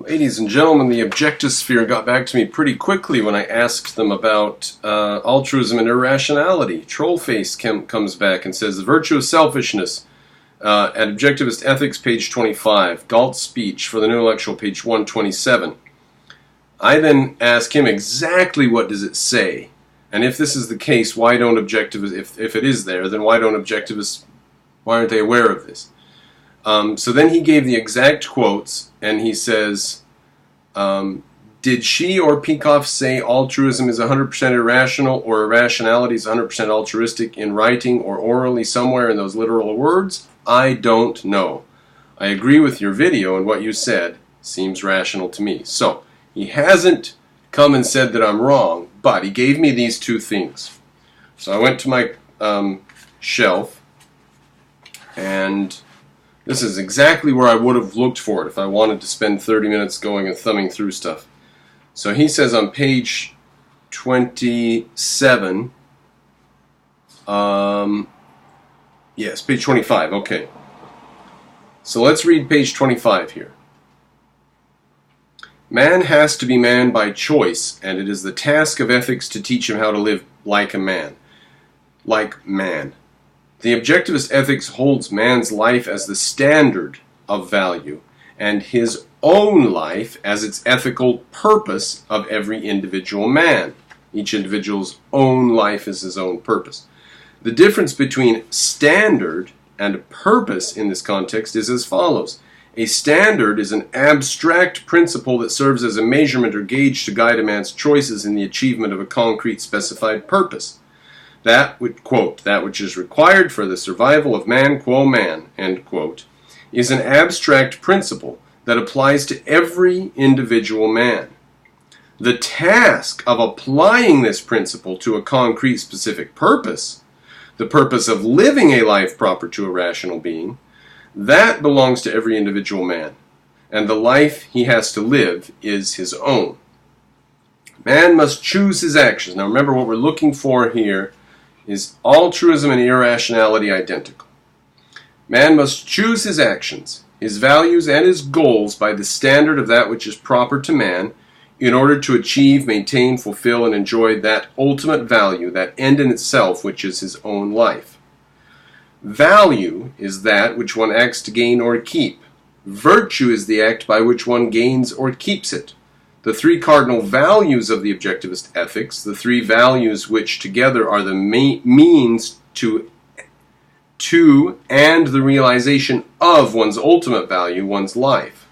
Ladies and gentlemen, the Objectosphere got back to me pretty quickly when I asked them about altruism and irrationality. Trollface comes back and says, the virtue of selfishness, at Objectivist Ethics, page 25, Galt's speech for the New Intellectual, page 127. I then ask him exactly what does it say, and if this is the case, why don't objectivists, if it is there, then why aren't they aware of this? So then he gave the exact quotes, and he says, did she or Peikoff say altruism is 100% irrational or irrationality is 100% altruistic in writing or orally somewhere in those literal words? I don't know. I agree with your video, and what you said seems rational to me. So, he hasn't come and said that I'm wrong, but he gave me these two things. So I went to my shelf, and this is exactly where I would have looked for it if I wanted to spend 30 minutes going and thumbing through stuff. So he says on page 27, yes, page 25, okay. So let's read page 25 here. Man has to be man by choice, and it is the task of ethics to teach him how to live like a man. Like man. The objectivist ethics holds man's life as the standard of value, and his own life as its ethical purpose of every individual man. Each individual's own life is his own purpose. The difference between standard and purpose in this context is as follows. A standard is an abstract principle that serves as a measurement or gauge to guide a man's choices in the achievement of a concrete specified purpose. That which is required for the survival of man quo man, end quote, is an abstract principle that applies to every individual man. The task of applying this principle to a concrete specific purpose, the purpose of living a life proper to a rational being, that belongs to every individual man, and the life he has to live is his own. Man must choose his actions. Now remember, what we're looking for here is altruism and irrationality identical. Man must choose his actions, his values, and his goals by the standard of that which is proper to man in order to achieve, maintain, fulfill, and enjoy that ultimate value, that end in itself, which is his own life. Value is that which one acts to gain or keep. Virtue is the act by which one gains or keeps it. The three cardinal values of the objectivist ethics, the three values which together are the means to and the realization of one's ultimate value, one's life.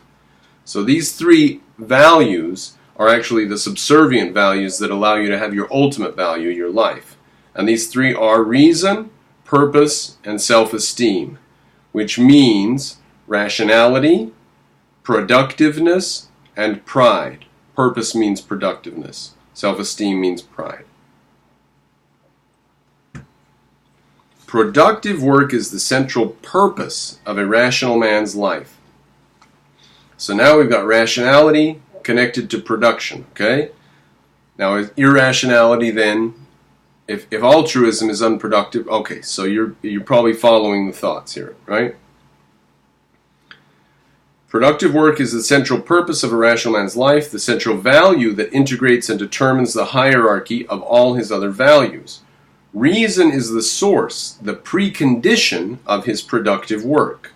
So these three values are actually the subservient values that allow you to have your ultimate value, your life. And these three are reason, purpose, and self-esteem, which means rationality, productiveness, and pride. Purpose means productiveness. Self-esteem means pride. Productive work is the central purpose of a rational man's life. So now we've got rationality connected to production, okay? Now irrationality then, if altruism is unproductive, okay, so you're probably following the thoughts here, right? Productive work is the central purpose of a rational man's life, the central value that integrates and determines the hierarchy of all his other values. Reason is the source, the precondition of his productive work.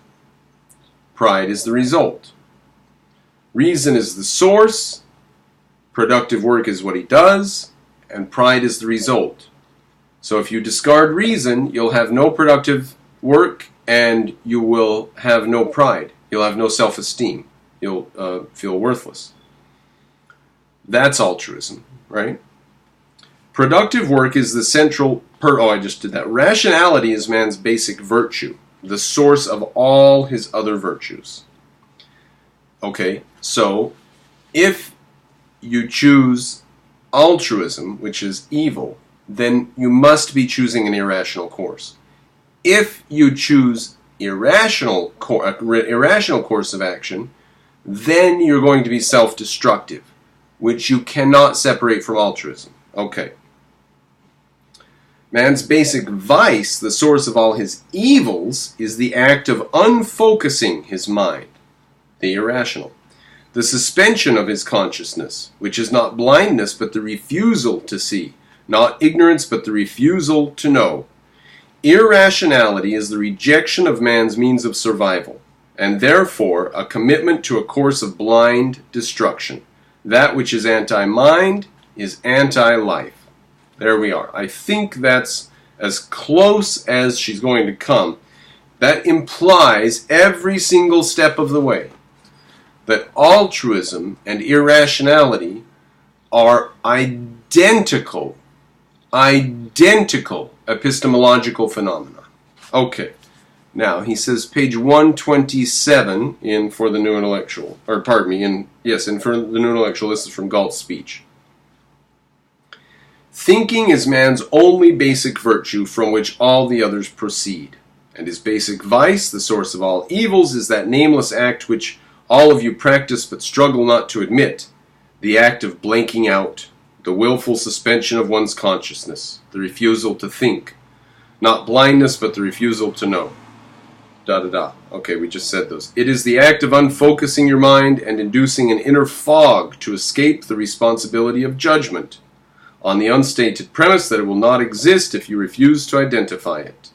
Pride is the result. Reason is the source, productive work is what he does, and pride is the result. So if you discard reason, you'll have no productive work and you will have no pride. You'll have no self-esteem. You'll feel worthless. That's altruism, right? Productive work is the central... I just did that. Rationality is man's basic virtue, the source of all his other virtues. Okay, so if you choose altruism, which is evil, then you must be choosing an irrational course. If you choose irrational course of action, then you're going to be self-destructive, which you cannot separate from altruism. Okay. Man's basic vice, the source of all his evils, is the act of unfocusing his mind, the irrational. the suspension of his consciousness, which is not blindness but the refusal to see, not ignorance but the refusal to know. Irrationality is the rejection of man's means of survival, and therefore a commitment to a course of blind destruction. That which is anti-mind is anti-life. There we are. I think that's as close as she's going to come. That implies every single step of the way that altruism and irrationality are identical epistemological phenomena. Okay. Now, he says page 127 in For the New Intellectual, or pardon me, in For the New Intellectual, this is from Galt's speech. Thinking is man's only basic virtue from which all the others proceed. And his basic vice, the source of all evils, is that nameless act which all of you practice but struggle not to admit, the act of blanking out, the willful suspension of one's consciousness, the refusal to think, not blindness but the refusal to know. Okay, we just said those. It is the act of unfocusing your mind and inducing an inner fog to escape the responsibility of judgment, on the unstated premise that it will not exist if you refuse to identify it.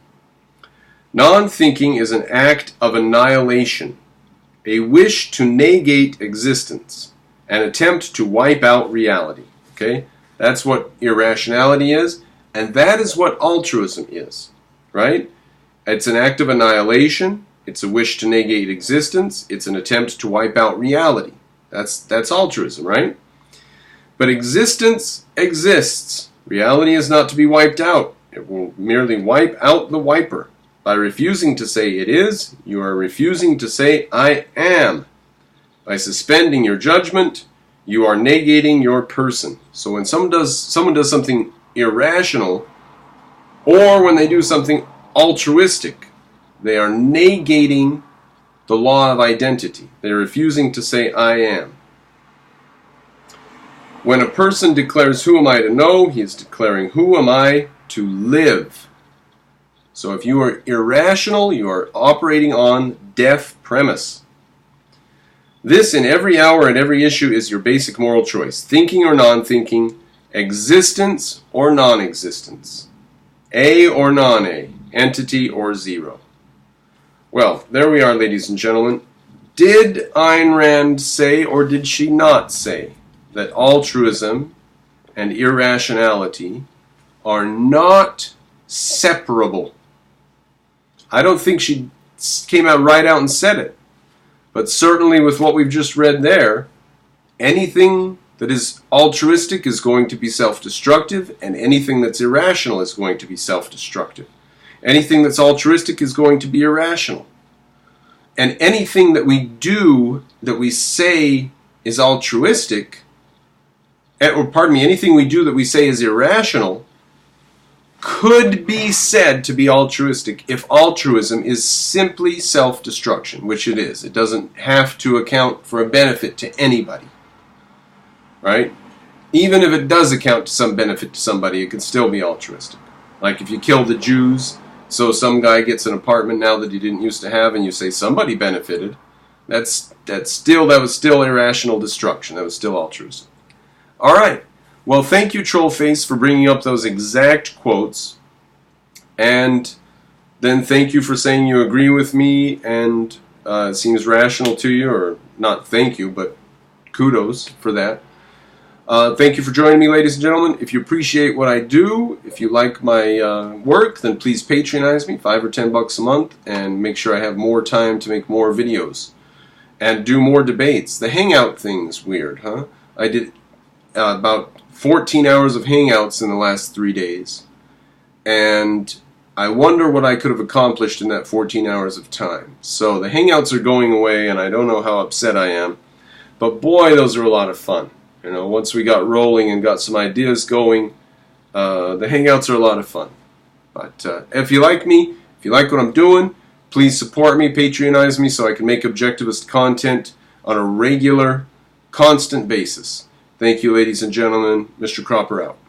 Non-thinking is an act of annihilation, a wish to negate existence, an attempt to wipe out reality. Okay? That's what irrationality is, and that is what altruism is. Right? It's an act of annihilation, it's a wish to negate existence, it's an attempt to wipe out reality. That's altruism, right? But existence exists. Reality is not to be wiped out. It will merely wipe out the wiper. By refusing to say it is, you are refusing to say I am. By suspending your judgment, you are negating your person. So when someone does something irrational, or when they do something altruistic, they are negating the law of identity. They are refusing to say I am. When a person declares who am I to know, he is declaring who am I to live. So if you are irrational, you are operating on death premise. This in every hour and every issue is your basic moral choice. Thinking or non-thinking, existence or non-existence, A or non-A, entity or zero. Well, there we are, ladies and gentlemen. Did Ayn Rand say or did she not say that altruism and irrationality are not separable? I don't think she came out right out and said it. But certainly with what we've just read there, anything that is altruistic is going to be self-destructive, and anything that's irrational is going to be self-destructive. Anything that's altruistic is going to be irrational. And anything that we do that we say is altruistic, anything we do that we say is irrational, could be said to be altruistic if altruism is simply self-destruction, which it is. It doesn't have to account for a benefit to anybody. Right? Even if it does account to some benefit to somebody, it could still be altruistic. Like if you kill the Jews, so some guy gets an apartment now that he didn't used to have, and you say somebody benefited, that was still irrational destruction. That was still altruism. All right. Well, thank you, Trollface, for bringing up those exact quotes. And then thank you for saying you agree with me and it seems rational to you, or not thank you, but kudos for that. Thank you for joining me, ladies and gentlemen. If you appreciate what I do, if you like my work, then please patronize me, $5 or $10 a month, and make sure I have more time to make more videos and do more debates. The Hangout thing's weird, huh? I did about 14 hours of Hangouts in the last 3 days, and I wonder what I could have accomplished in that 14 hours of time. So the Hangouts are going away, and I don't know how upset I am, but boy, those are a lot of fun. You know, once we got rolling and got some ideas going, the Hangouts are a lot of fun. But if you like me, if you like what I'm doing, please support me, patronize me, so I can make objectivist content on a regular, constant basis. Thank you, ladies and gentlemen. Mr. Cropper out.